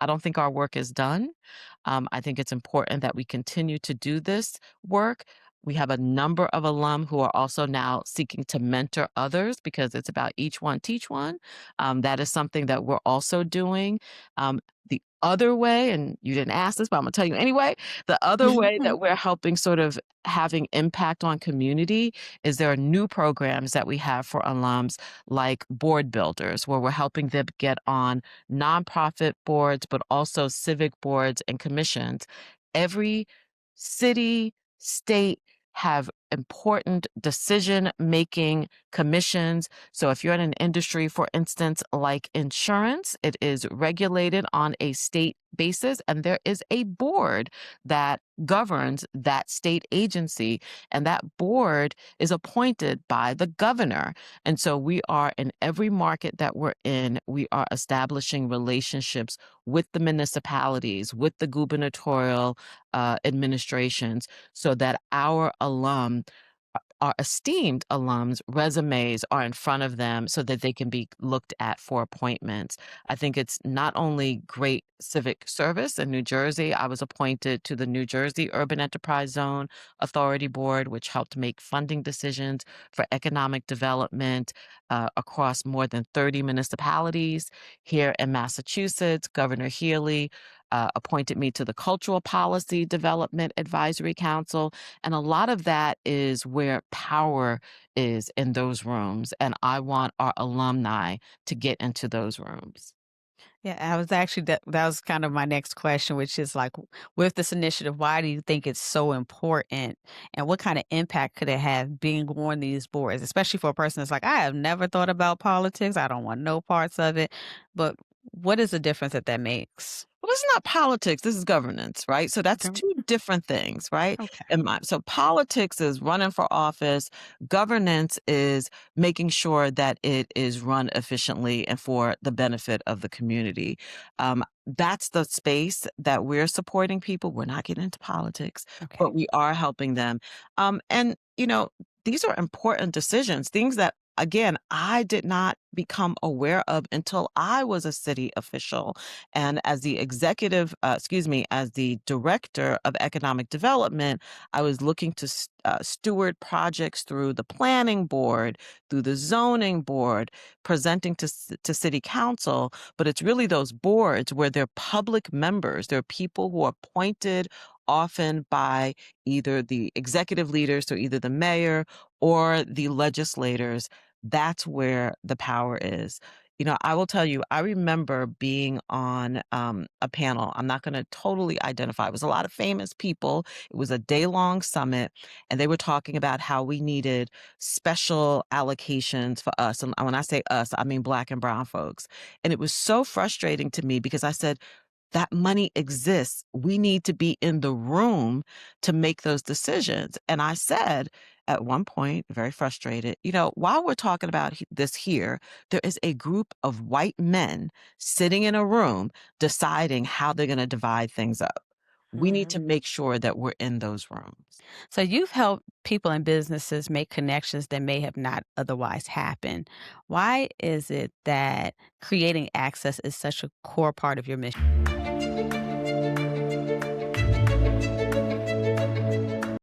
I don't think our work is done. I think it's important that we continue to do this work. We have a number of alum who are also now seeking to mentor others because it's about each one, teach one. That is something that we're also doing. The other way, and you didn't ask this, but I'm gonna tell you anyway, the other way that we're helping sort of having impact on community is there are new programs that we have for alums like board builders, where we're helping them get on nonprofit boards, but also civic boards and commissions. Every city, state have important decision making commissions. So if you're in an industry, for instance, like insurance, it is regulated on a state basis, and there is a board that governs that state agency, and that board is appointed by the governor. And so we are in every market that we're in, we are establishing relationships with the municipalities, with the gubernatorial administrations, so that our our esteemed alums' resumes are in front of them so that they can be looked at for appointments. I think it's not only great civic service in New Jersey. I was appointed to the New Jersey Urban Enterprise Zone Authority Board, which helped make funding decisions for economic development across more than 30 municipalities. Here in Massachusetts, Governor Healy appointed me to the Cultural Policy Development Advisory Council. And a lot of that is where power is in those rooms. And I want our alumni to get into those rooms. Yeah, I was actually that was kind of my next question, which is like, with this initiative, why do you think it's so important, and what kind of impact could it have being on these boards, especially for a person that's like, I have never thought about politics, I don't want no parts of it, but what is the difference that that makes? Well, this is not politics, this is governance, right? So that's Okay. two different things, right? Okay. So politics is running for office, governance is making sure that it is run efficiently and for the benefit of the community. That's the space that we're supporting people. We're not getting into politics, Okay. but we are helping them. And, these are important decisions, things that again, I did not become aware of until I was a city official. And as the as the director of economic development, I was looking to steward projects through the planning board, through the zoning board, presenting to city council. But it's really those boards where they're public members. They're people who are appointed often by either the executive leaders, so either the mayor or the legislators. That's where the power is. I will tell you, I remember being on a panel. I'm not going to totally identify. It was a lot of famous people. It was a day-long summit, and they were talking about how we needed special allocations for us. And when I say us, I mean Black and brown folks. And it was so frustrating to me because I said, that money exists. We need to be in the room to make those decisions. And I said at one point, very frustrated, while we're talking about this here, there is a group of white men sitting in a room deciding how they're going to divide things up. We need to Mhm. make sure that we're in those rooms. So you've helped people and businesses make connections that may have not otherwise happened. Why is it that creating access is such a core part of your mission?